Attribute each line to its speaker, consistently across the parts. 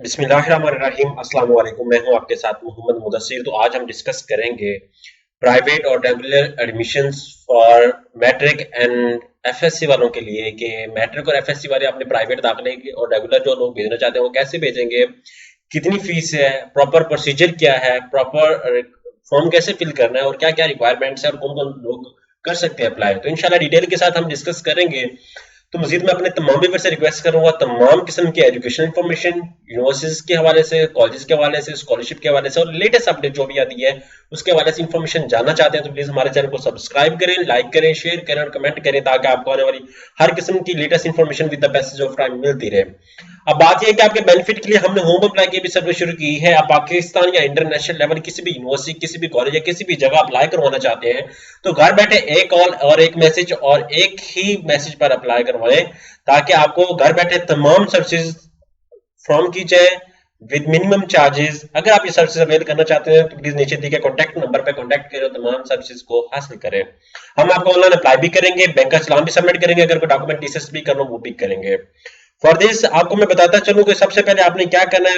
Speaker 1: बिस्मिल्लाहिर्रहमानिर्रहीम अस्सलाम वालेकुम। मैं हूं आपके साथ मोहम्मद मुदस्सिर। तो आज हम डिस्कस करेंगे प्राइवेट और regular admissions for matric and FSc वालों के लिए कि मैट्रिक और एफएससी वाले अपने प्राइवेट दाखिले और रेगुलर जो लोग भेजना चाहते हैं वो कैसे भेजेंगे, कितनी फीस है, प्रॉपर प्रोसीजर क्या है, प्रॉपर फॉर्म कैसे फिल करना है और क्या क्या रिक्वायरमेंट्स है और कौन कौन लोग कर सकते हैं अप्लाई। तो इंशाल्लाह डिटेल के साथ हम डिस्कस करेंगे। तो मजीद मैं अपने तमाम व्यूअर से रिक्वेस्ट करूंगा तमाम किस्म की एजुकेशन इंफॉर्मेशन यूनिवर्सिटीज के हवाले से, कॉलेज के हवाले से, स्कॉलरशिप के हवाले से और लेटेस्ट अपडेट जो भी आती है उसके हवाले से इंफॉर्मेशन जानना चाहते हैं तो प्लीज हमारे चैनल को सब्सक्राइब करें, लाइक करें, शेयर करें और कमेंट करें ताकि आपको आने वाली हर किस्म की latest information with the best of time मिलती रहे। अब बात यह है कि आपके बेनिफिट के लिए हमने होम अप्लाई की भी सर्विस शुरू की है। आप पाकिस्तान या इंटरनेशनल लेवल किसी भी यूनिवर्सिटी, किसी भी कॉलेज या किसी भी जगह अप्लाई करवाना चाहते हैं तो घर बैठे एक कॉल और एक मैसेज और एक ही मैसेज पर अप्लाई करवाएं ताकि आपको घर बैठे तमाम सर्विसेज फ्रॉम की जाए विद मिनिमम चार्जेस। अगर आप ये सर्विसेज अवेल करना चाहते हैं तो प्लीज नीचे दिए गए कॉन्टैक्ट नंबर पर कॉन्टैक्ट करें और तमाम सर्विसेज को हासिल करें। हम आपको ऑनलाइन अप्लाई भी करेंगे, बैंक का चलान भी सबमिट करेंगे, अगर कोई डॉक्यूमेंट डिसेस भी करना वो भी करेंगे। फॉर दिस आपको मैं बताता चलूं कि सबसे पहले आपने क्या करना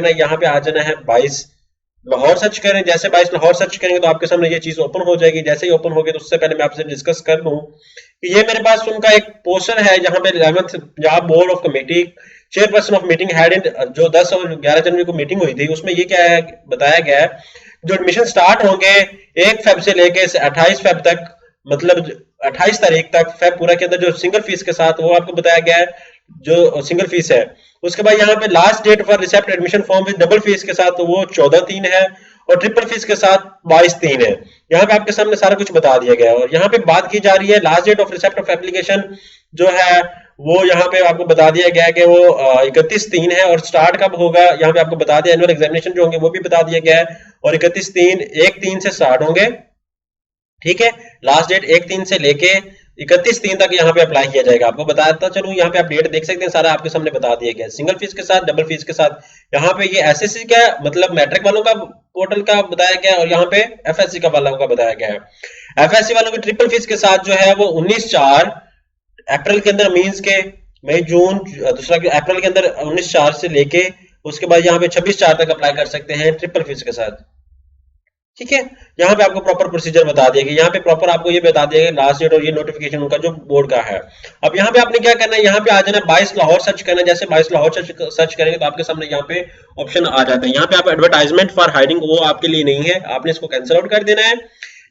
Speaker 1: है। यहाँ पे आ जाना है 22 लाहौर सर्च करें। जैसे 22 लाहौर सर्च करेंगे तो आपके सामने ये चीज ओपन हो जाएगी। जैसे ही ओपन होगी तो उससे पहले मैं आपसे डिस्कस कर लूं कि ये मेरे पास उनका एक पोस्टर है जहां पे 11th Punjab board of committee chairperson of meeting head in जो 10 और 11 जनवरी को मीटिंग हुई थी उसमें ये क्या है बताया गया है जो एडमिशन स्टार्ट होंगे 1 फेब से लेके 28 फेब तक, मतलब 28 तारीख तक फेब पूरा के अंदर जो सिंगल फीस के साथ वो आपको बताया गया है जो सिंगल फीस है। उसके बाद यहाँ पे last date for receipt admission form with double fees के साथ तो वो 14/3 है और ट्रिपल फीस के साथ 22/3 है। यहाँ पे आपके सामने सारा कुछ बता दिया गया है और यहाँ पे बात की जा रही है last date of receipt of application जो है वो यहाँ पे आपको बता दिया गया है कि वो 31/3 है और स्टार्ट कब होगा यहाँ पे आपको बता दिया। एनुअल एग्जामिनेशन जो होंगे वो भी बता दिया गया है और 1 3 से स्टार्ट होंगे। ठीक है, लास्ट डेट 1 3 से लेके 31/3 तक यहाँ पे अप्लाई किया जाएगा। आपको बताता चलूं यहाँ पे आप डेट देख सकते हैं, सारा आपके सामने बता दिया गया सिंगल फीस के साथ, डबल फीस के साथ। यहाँ पे ये एसएससी का मतलब मैट्रिक वालों का पोर्टल का बताया गया है और यहाँ पे एफएससी का वालों का बताया गया है। एफएससी वालों की ट्रिपल फीस के साथ जो है वो 19/4 अप्रैल के अंदर मीन्स के मई जून दूसरा अप्रैल के अंदर 19/4 से लेके उसके बाद यहाँ पे 26/4 तक अप्लाई कर सकते हैं ट्रिपल फीस के साथ। ठीक है, यहाँ पे आपको प्रॉपर प्रोसीजर बता दिया गया, यहाँ पे प्रॉपर आपको ये बता दिया गया लास्ट डेट और ये नोटिफिकेशन उनका जो बोर्ड का है। अब यहाँ पे आपने क्या करना है, यहाँ पे आ जाना 22 लाहौर सर्च करना है। जैसे 22 लाहौर सर्च करेंगे तो आपके सामने यहाँ पे ऑप्शन आ जाता है। यहाँ पे आप एडवर्टाइजमेंट फॉर हायरिंग वो आपके लिए नहीं है, आपने इसको कैंसिल आउट कर देना है।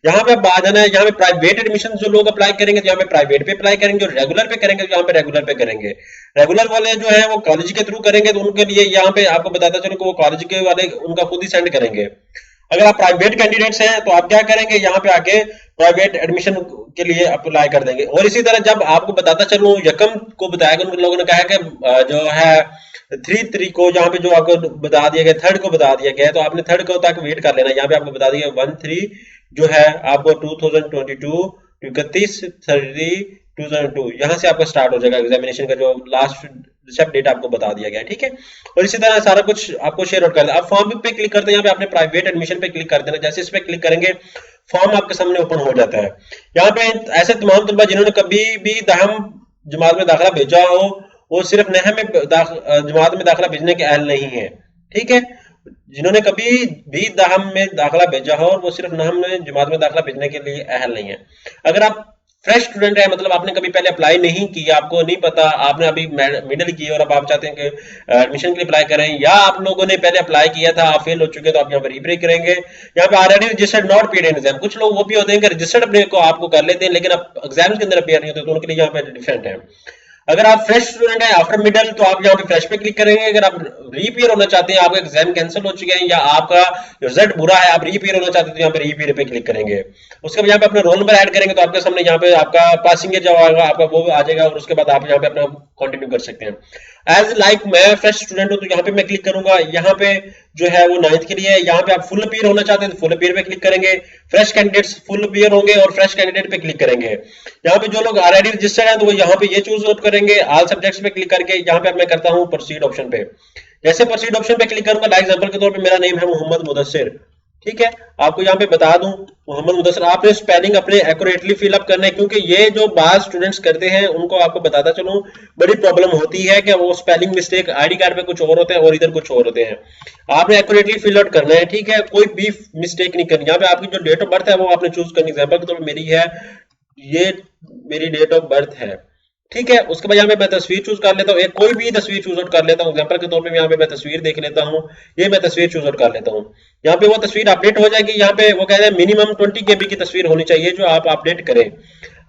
Speaker 1: यहाँ पे आप आ जाना है, यहाँ पे प्राइवेट एडमिशन जो लोग अप्लाई करेंगे तो यहाँ पे प्राइवेट पे अप्लाई करेंगे और रेगुलर पे करेंगे तो यहाँ पे रेगुलर पे करेंगे। रेगुलर वाले जो है वो कॉलेज के थ्रू करेंगे तो उनके लिए यहाँ पे आपको बताता चलो कि वो कॉलेज के वाले उनका खुद ही सेंड करेंगे। अगर आप प्राइवेट कैंडिडेट्स हैं तो आप क्या करेंगे, यहाँ पे आके प्राइवेट एडमिशन के लिए अप्लाई कर देंगे। और इसी तरह जब आपको बताता चलूं यकम को बताया गया, उन लोगों ने कहा कि जो है 3 को जहाँ पे जो आपको बता दिया गया 3rd को बता दिया गया है तो आपने 3rd को तक वेट कर लेना। यहाँ पे आपको बता दिया 1/3 जो है आपको 2022 31/30/2002 यहाँ से आपका स्टार्ट हो जाएगा एग्जामिनेशन का जो लास्ट रिसेप्ट डेट आपको बता दिया गया है। ठीक है, और इसी तरह सारा कुछ आपको शेयर आउट कर देना। आप फॉर्म पे क्लिक करते हैं, यहाँ पे आपने प्राइवेट एडमिशन पे क्लिक कर देना। जैसे इस पे क्लिक करेंगे फॉर्म आपके सामने ओपन हो जाता है। यहाँ पे ऐसे तमाम तलबा जिन्होंने कभी भी दहम जमात में दाखिला भेजा हो वो सिर्फ नहम में जमात में दाखिला भेजने के अहल नहीं है। ठीक है, जिन्होंने कभी भी दहम में दाखिला भेजा हो और वो सिर्फ नहम में जमात में दाखिला भेजने के लिए अहल नहीं है। अगर आप फ्रेश स्टूडेंट है, मतलब आपने कभी पहले अप्लाई नहीं किया, आपको नहीं पता, आपने अभी मिडिल की और अब आप चाहते हैं कि एडमिशन के लिए अप्लाई करें, या आप लोगों ने पहले अप्लाई किया था आप फेल हो चुके तो आप यहाँ पे रीप्रे करेंगे। यहाँ पे already registered not paid in exam, कुछ लोग वो भी होते हैं कि रजिस्टर्ड अपने को आपको कर लेते हैं लेकिन अब एग्जाम्स के अंदर अपेयर नहीं होते तो उनके लिए यहाँ पे डिफरेंट है। अगर आप फ्रेश स्टूडेंट है आफ्टर मिडल तो आप यहाँ पे फ्रेश पे क्लिक करेंगे। अगर आप रीपियर होना चाहते हैं, आपका एग्जाम कैंसिल हो चुके हैं या आपका रिजल्ट बुरा है, आप रीपियर होना चाहते हैं तो यहाँ पे रीपियर पे क्लिक करेंगे। उसके बाद यहाँ पे अपना रोल नंबर ऐड करेंगे तो आपके सामने यहाँ पे आपका पासिंग ईयर जो आएगा आपका वो आ जाएगा और उसके बाद आप यहाँ पे अपना कंटिन्यू कर सकते हैं। एज लाइक मैं फ्रेश स्टूडेंट हूँ तो यहाँ पे मैं क्लिक करूंगा। यहाँ पे जो है वो 9th के लिए है। यहाँ पे आप फुल अपीयर होना चाहते हैं तो फुल अपीयर पे क्लिक करेंगे। फ्रेश कैंडिडेट्स फुल अपीयर होंगे और फ्रेश कैंडिडेट पे क्लिक करेंगे। यहाँ पे जो लोग ऑलरेडी रजिस्टर्ड हैं तो वो यहाँ पे ये चूज आउट करेंगे। ऑल सब्जेक्ट्स पे क्लिक करके यहाँ पे मैं करता हूँ प्रोसीड ऑप्शन पे। जैसे प्रोसीड ऑप्शन पे क्लिक करूंगा, लाइक एग्जांपल के तौर पे मेरा नेम है मोहम्मद मुदस्सिर। ठीक है, आपको यहाँ पे बता दूं मोहम्मद मुदस्सिर, आपने स्पेलिंग अपने एक्यूरेटली फिलअप करना है, क्योंकि ये जो बात स्टूडेंट्स करते हैं उनको आपको बताता चलूं बड़ी प्रॉब्लम होती है कि वो स्पेलिंग मिस्टेक आईडी कार्ड पे कुछ और होते हैं और इधर कुछ और होते हैं। आपने एक्यूरेटली फिल आउट करना है, ठीक है, कोई भी मिस्टेक नहीं करनी। यहाँ पे आपकी जो डेट ऑफ बर्थ है वो आपने चूज करनी। एग्जाम्पल के तौर पर मेरी है, ये मेरी डेट ऑफ बर्थ है, ठीक है। उसके बाद यहाँ पे मैं तस्वीर चूज कर लेता हूँ, एक कोई भी तस्वीर चूज आउट कर लेता हूँ। एग्जांपल के तौर पे यहाँ पे मैं तस्वीर देख लेता हूँ, ये मैं तस्वीर चूज आउट कर लेता हूँ। यहाँ पे वो तस्वीर अपडेट हो जाएगी। यहाँ पे वो कह रहे हैं मिनिमम 20 केबी की तस्वीर होनी चाहिए जो आप अपडेट करें।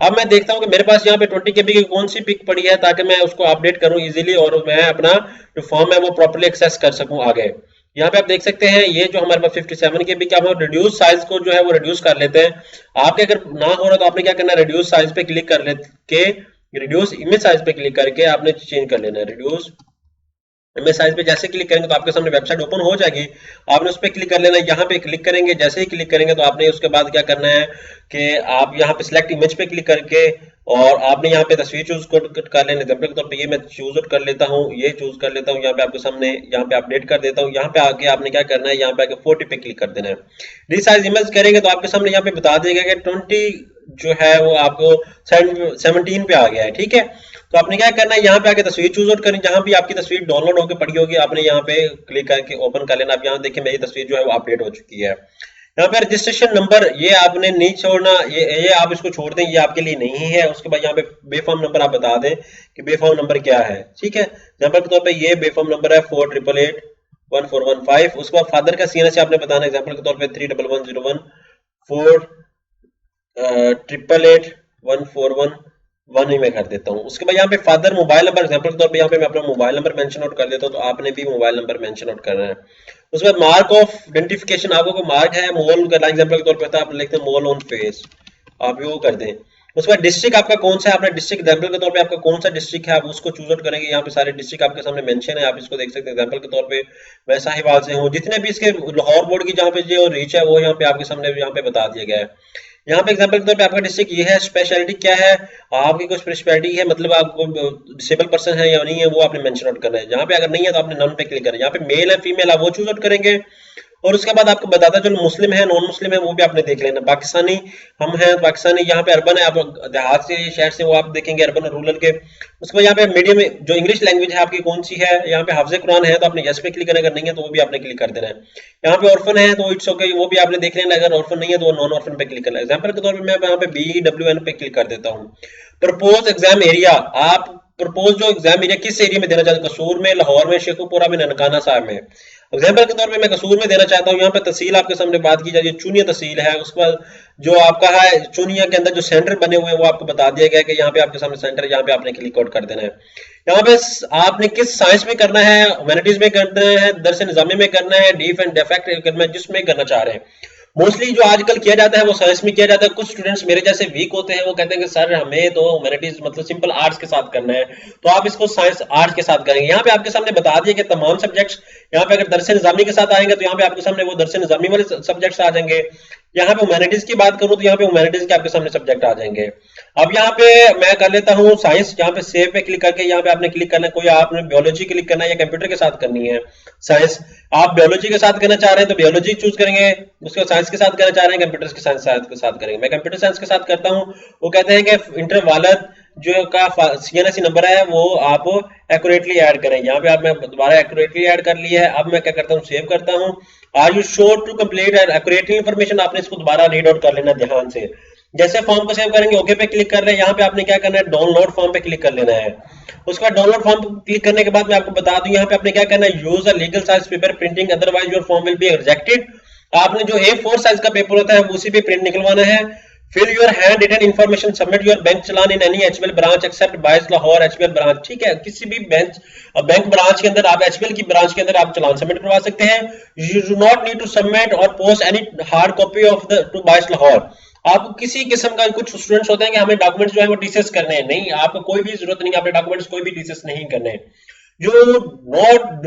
Speaker 1: अब मैं देखता हूँ कि मेरे पास यहाँ पे 20 केबी की कौन सी पिक पड़ी है, ताकि मैं उसको अपडेट करूँ इजीली और मैं अपना जो फॉर्म है वो प्रॉपर्ली एक्सेस कर सकूँ आगे। यहाँ पे आप देख सकते हैं ये जो हमारे पास 57 के बी, क्या हम रिड्यूस साइज को जो है वो रिड्यूस कर लेते हैं। आपके अगर ना हो रहा तो आपने क्या करना है, रिड्यूस साइज पे क्लिक कर लेके रिड्यूस इमेज साइज पे क्लिक करके आपने चेंज कर लेना है। रिड्यूस इमेज साइज पे जैसे क्लिक करेंगे तो आपके सामने वेबसाइट ओपन हो जाएगी, आपने उस पर क्लिक कर लेना है। यहाँ पे क्लिक करेंगे, जैसे ही क्लिक करेंगे तो आपने उसके बाद क्या करना है कि आप यहाँ पे सिलेक्ट इमेज पे क्लिक करके और आपने यहाँ पे तस्वीर चूज कर लेना। एग्जाम्पल के तौर पे ये मैं चूज कर लेता हूँ, ये चूज कर लेता हूँ, यहाँ पे आपके सामने यहाँ पे अपडेट कर देता हूँ। यहाँ पे आके आपने क्या करना है, यहाँ पे आके 40 पे क्लिक कर देना है। रिसाइज इमेज करेंगे तो आपके सामने यहाँ पे बता देगा कि 20 जो है वो आपको 17 पे आ गया है, ठीक है। तो आपने क्या करना है, यहाँ पे आके तस्वीर चूज आउट करनी, जहां भी आपकी तस्वीर डाउनलोड होकर पड़ी होगी आपने यहाँ पे क्लिक करके ओपन कर लेना। अब यहाँ देखिए मेरी तस्वीर जो है वो अपडेट हो चुकी है। यहाँ पे रजिस्ट्रेशन नंबर ये आपने नहीं छोड़ना, ये आप इसको छोड़ दें, ये आपके लिए नहीं है। उसके बाद यहाँ पे बेफॉर्म नंबर आप बता दें कि बेफॉर्म नंबर क्या है, ठीक है। एग्जाम्पल के तौर पर ये बेफॉर्म नंबर है 48881415। उसके बाद फादर का CNS आपने बताना। एग्जाम्पल के तौर पर 31101 4888141 ही मैं कर देता हूँ। उसके बाद यहाँ पे फादर मोबाइल नंबर, एग्जांपल के तौर पे यहाँ पे मैं अपना मोबाइल नंबर मेंशन आउट कर देता हूँ, तो आपने भी मोबाइल नंबर मेंशन आउट करना है। उसके बाद मार्क ऑफ आइडेंटिफिकेशन, आपको कोई मार्क है मोल का, एग्जांपल के तौर पे आप लिखते हैं मोल ऑन फेस, आप वो कर दें। उसके बाद डिस्ट्रिक्ट आपका कौन सा है, अपना डिस्ट्रिक्ट एग्जांपल के तौर पे आपका कौन सा डिस्ट्रिक्ट है आप उसको चूज आउट करेंगे। यहाँ पे सारे डिस्ट्रिक्ट आपके सामने मेंशन है, आप इसको देख सकते हैं। एग्जांपल के तौर पे मैं साहिवाल से हूँ, जितने भी इसके लाहौर बोर्ड की जहाँ पे जो रीच है वो यहाँ पे आपके सामने यहाँ पे बता दिया गया है। यहाँ पे एग्जांपल के तौर पे आपका डिस्ट्रिक्ट ये है, स्पेशलिटी क्या है, आपकी कोई स्पेशलिटी है, मतलब आपको डिसेबल पर्सन है या नहीं है वो आपने मेंशन आउट करना है। जहाँ पे अगर नहीं है तो आपने नन पे क्लिक करना है। यहाँ पे मेल है फीमेल है वो चूज आउट करेंगे। और उसके बाद आपको बताता चलो मुस्लिम है नॉन मुस्लिम है वो भी आपने देख लेना। पाकिस्तानी हम हैं, पाकिस्तानी यहाँ पे अर्बन है, आप देहात से शहर से वो आप देखेंगे अर्बन और रूरल के। उसके बाद यहाँ पे मीडियम जो इंग्लिश लैंग्वेज है आपकी कौन सी है, यहाँ पे हाफिज कुरान है तो आपने यस पे क्लिक करना, अगर नहीं है तो वो भी आपने क्लिक कर देना है। यहाँ पे ऑर्फन है तो इट्स ओके, वो भी आपने देख लेना, अगर ऑर्फन नहीं है तो नॉन ऑर्फन पे क्लिक करना है। एग्जाम्पल के तौर पर मैं यहाँ पे BWN पे क्लिक कर देता हूँ। प्रपोज एग्जाम एरिया, आप प्रपोज जो एग्जाम एरिया किस एरिया में देना चाहते हैं, कसूर में, लाहौर में, शेखुपुरा में, ननकाना साहब में। एग्जाम्पल के तौर पे मैं कसूर में देना चाहता हूँ। यहाँ पे तहसील आपके सामने बात की जाती है, चुनिया तहसील है। उसके बाद जो आपका है चुनिया के अंदर जो सेंटर बने हुए हैं वो आपको बता दिया गया है कि यहाँ पे आपके सामने सेंटर है, यहाँ पे आपने क्लिक आउट कर देना है। यहाँ पे आपने किस साइंस में करना है, ह्यूमैनिटीज में करना है, दरस निजामी में करना है, डीफ एंड डेफेक्ट करना है, जिसमें करना चाह रहे हैं। मोस्टली जो आजकल किया जाता है वो साइंस में किया जाता है। कुछ स्टूडेंट्स मेरे जैसे वीक होते हैं, वो कहते हैं कि सर हमें तो ह्यूमैनिटीज मतलब सिंपल आर्ट्स के साथ करना है, तो आप इसको साइंस आर्ट्स के साथ करेंगे। यहाँ पे आपके सामने बता दिए कि तमाम सब्जेक्ट्स, यहाँ पे अगर दरस निजामी के साथ आएंगे तो यहाँ पे आपके सामने वो दरस निजामी वाले सब्जेक्ट्स आ जाएंगे। यहाँ पे ह्यूमैनिटीज की बात करूं तो यहाँ पे ह्यूमैनिटीज के आपके सामने सब्जेक्ट आ जाएंगे। अब यहाँ पे मैं कर लेता हूँ साइंस, यहाँ पे सेव पे क्लिक करके यहाँ पे आपने क्लिक करना है। कोई आपने बायोलॉजी क्लिक करना है या कंप्यूटर के साथ करनी है साइंस, आप बायोलॉजी के साथ करना चाह रहे हैं तो बायोलॉजी चूज करेंगे। उसके बाद साइंस के साथ करना चाह रहे हैं कंप्यूटर के साइंस के साथ करेंगे। मैं कंप्यूटर साइंस के साथ करता हूँ। वो कहते हैं कि इंटरवालर जो का CNSE नंबर है वो आप एक्यूरेटली ऐड करें। यहाँ पे आप मैं दोबारा एक्यूरेटली ऐड कर लिया है। अब मैं क्या करता हूँ, सेव करता हूँ। Are you sure to complete accurately information, आपने इसको दोबारा रीड आउट कर लेना ध्यान से। जैसे फॉर्म को सेव करेंगे ओके पे क्लिक कर रहे हैं। यहाँ पे आपने क्या करना है, डाउनलोड फॉर्म पे क्लिक कर लेना है। उसके बाद डाउनलोड फॉर्म क्लिक करने के बाद मैं आपको बता दूं यहाँ पे आपने क्या करना है, use a legal size paper printing otherwise your form will be rejected. आपने जो A4 साइज का पेपर होता है उसी पे प्रिंट निकलवाना है। Fill your hand written information, submit your bank challan in any HBL branch except BISE Lahore HBL branch. ठीक है, किसी भी बैंक ब्रांच के अंदर आप HBL की ब्रांच के अंदर आप चलान सबमिट करवा सकते हैं। You do not need to submit or post any hard copy of the to BISE Lahore. आपको किसी किस्म का, कुछ स्टूडेंट्स होते हैं कि हमें डॉक्यूमेंट्स जो है वो डीसेस करने हैं, नहीं, आपको कोई भी जरूरत नहीं, अपने डॉक्यूमेंट्स कोई भी डीसेस नहीं करने। You do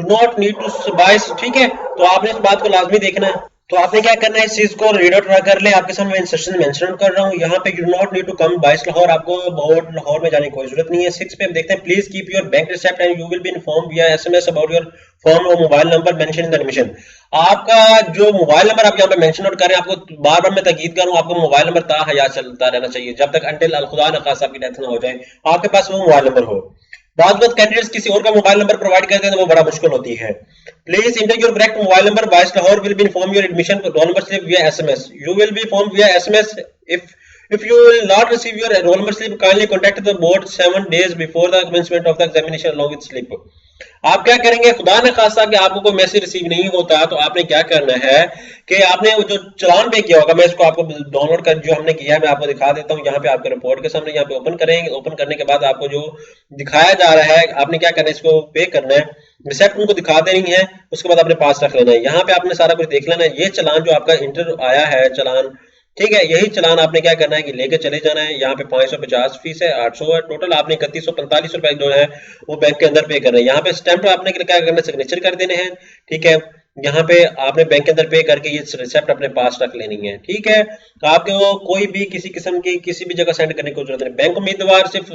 Speaker 1: not need to BISE, ठीक है। तो आपने इस बात को लाजमी देखना है। तो आपने क्या करना है, इस चीज को रीड आउट कर ले। आपके सामने मैं इंस्ट्रक्शन मेंशन कर रहा हूँ यहाँ पे। You not need to come BISE Lahore, आपको बहुत लाहौर में जाने की कोई जरूरत नहीं है। 6 पे हम देखते हैं, please keep your bank receipt and you will be inform via SMS about your form और mobile number mention in the admission. आपका जो मोबाइल नंबर आप यहाँ पे मेंशन आउट कर रहे हैं, आपको बार बार मैं ताकीद करूँ, आपको मोबाइल नंबर ताहयात चलता रहना चाहिए जब तक अंटिल खुदा न खासा आपकी डेथ ना हो जाए, आपके पास वो मोबाइल नंबर हो। बाद बात कैंडिडेट्स किसी और का मोबाइल नंबर प्रोवाइड करते हैं तो वो बड़ा मुश्किल होती है। Please enter your correct mobile number, BISE Lahore will be inform your admission roll number slip via SMS. You will be inform via SMS if you will not receive your enrollment slip, kindly contact the board 7 days before the commencement of the examination along with slip। आप क्या करेंगे, खुदा न खासा कि आपको कोई message receive नहीं होता तो आपने क्या करना है कि आपने जो चालान पे किया होगा, मैं इसको आपको डाउनलोड कर जो हमने किया है मैं आपको दिखा देता हूँ। यहाँ पे आपके रिपोर्ट के सामने यहाँ पे ओपन करेंगे। ओपन करने के बाद आपको जो दिखाया जा रहा है, आपने क्या करना है, इसको पे करना है, रिसेप्ट उनको दिखा देनी है, उसके बाद आपने पास रख लेना है। यहाँ पे आपने सारा कुछ देख लेना है। ये चालान जो आपका इंटर आया है चालान, ठीक है, यही चालान आपने क्या करना है कि लेके चले जाना है। यहाँ पे 550 फीस है, 800 है, टोटल आपने 3145 रुपए जो है वो बैंक के अंदर पे करना है। यहाँ पे स्टैंप आपने क्या करना है, सिग्नेचर कर देने हैं, ठीक है। यहाँ पे आपने बैंक के अंदर पे करके ये रिसिप्ट अपने पास रख लेनी है, ठीक है। आपको कोई भी किसी किस्म की किसी भी जगह सेंड करने की जरूरत नहीं। बैंक उम्मीदवार सिर्फ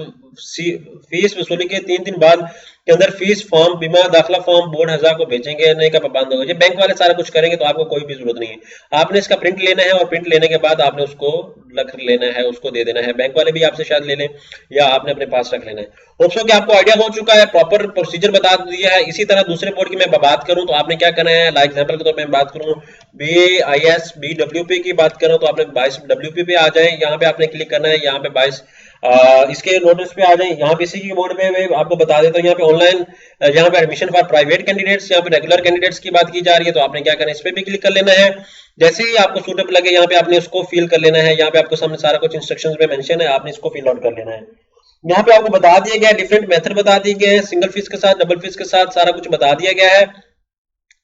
Speaker 1: फीस वसूली के 3 दिन बाद के अंदर फीस फॉर्म, बीमा दाखिला फॉर्म, बोर्ड हज़ा को भेजेंगे, नहीं का पाबंद होगा। ये बैंक वाले सारा कुछ करेंगे तो आपको कोई भी जरूरत नहीं है। आपने इसका प्रिंट लेना है और प्रिंट लेने के बाद आपने उसको रख लेना है, उसको दे देना है। बैंक वाले भी आपसे शायद ले लें या आपने अपने पास रख लेना है। होप्स कि आपको आइडिया हो चुका है, प्रॉपर प्रोसीजर बता दिया है। इसी तरह दूसरे बोर्ड की मैं बात करूं तो आपने क्या करना है, लाइक एग्जांपल के तौर पे मैं बात करूं BIS BWP की बात करूं तो आपने 22 WP पे आ जाए, यहाँ पे आपने क्लिक करना है। यहाँ पे 22 इसके नोटिस पे आ जाए। यहाँ पे इसी की बोर्ड पे मैं आपको बता देता हूँ, यहाँ पे ऑनलाइन, यहाँ पे एडमिशन फॉर प्राइवेट कैंडिडेट्स, यहाँ पे रेगुलर कैंडिडेट्स की बात की जा रही है तो आपने क्या करना है, इस पे भी क्लिक कर लेना है। जैसे ही आपको सूटेबल लगे यहाँ पे आपने उसको फिल कर लेना है। यहाँ पे आपको सामने सारा कुछ इंस्ट्रक्शंस में मेंशन है, आपने इसको फिल आउट कर लेना है। यहाँ पे आपको बता दिया गया है, डिफरेंट मेथड बता दिए गए हैं, सिंगल फीस के साथ, डबल फीस के साथ, सारा कुछ बता दिया गया है।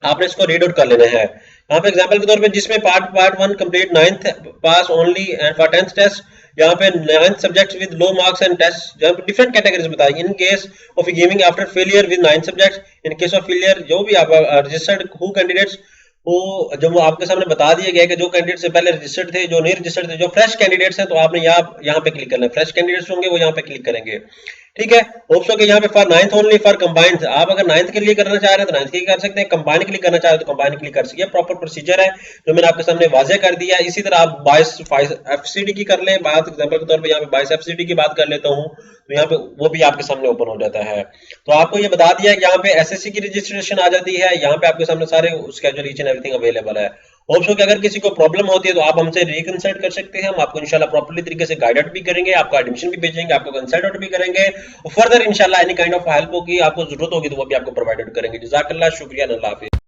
Speaker 1: आपने इसको रीड आउट कर लेना है। यहाँ पे एग्जांपल के तौर पे जिसमें part 1 complete 9th pass only and for 10th test, यहाँ पे 9th subjects with low marks and test, यहाँ पे डिफरेंट कैटेगरीज बताई। In case of giving after failure with 9 subjects, in case of failure जो भी आप रजिस्टर्ड हु कैंडिडेट्स वो जो आपके सामने बता दिया गया है कि जो कैंडिडेट से पहले रजिस्टर्ड थे, जो नहीं रजिस्टर्ड थे, जो फ्रेश कैंडिडेट्स हैं तो आपने यहाँ पे क्लिक करना है। फ्रेश कैंडिडेट्स होंगे वो यहाँ पे क्लिक करेंगे, ठीक है। होप्स के यहाँ पे for 9th only for combined, आप अगर 9th के लिए करना चाह रहे हैं तो 9th के लिए कर सकते हैं, कंबाइंड के लिए करना चाह रहे हैं तो कंबाइंड के लिए कर सकते हैं। प्रॉपर प्रोसीजर है जो मैंने आपके सामने वाजे कर दिया है। इसी तरह आप 22 FCD की कर लें बात, एग्जांपल के तौर पे यहाँ पे 22 FCD की बात कर लेता हूँ तो यहाँ पे वो भी आपके सामने ओपन हो जाता है। तो आपको ये बता दिया कि यहाँ पे SSC की रजिस्ट्रेशन आ जाती है, यहाँ पे आपके सामने सारे schedule each and everything available है। होप्स कि अगर किसी को प्रॉब्लम होती है तो आप हमसे रिकंसल्ट कर सकते हैं, हम आपको इंशाल्लाह प्रॉपर्ली तरीके से गाइड आउट भी करेंगे, आपको एडमिशन भी भेजेंगे, आपको कंसल्ट आउट भी करेंगे और फर्दर इंशाल्लाह एनी काइंड ऑफ हेल्प होगी, आपको जरूरत होगी तो वो भी आपको प्रोवाइड करेंगे। जज़ाकल्लाह, शुक्रिया, अल्लाह हाफिज़।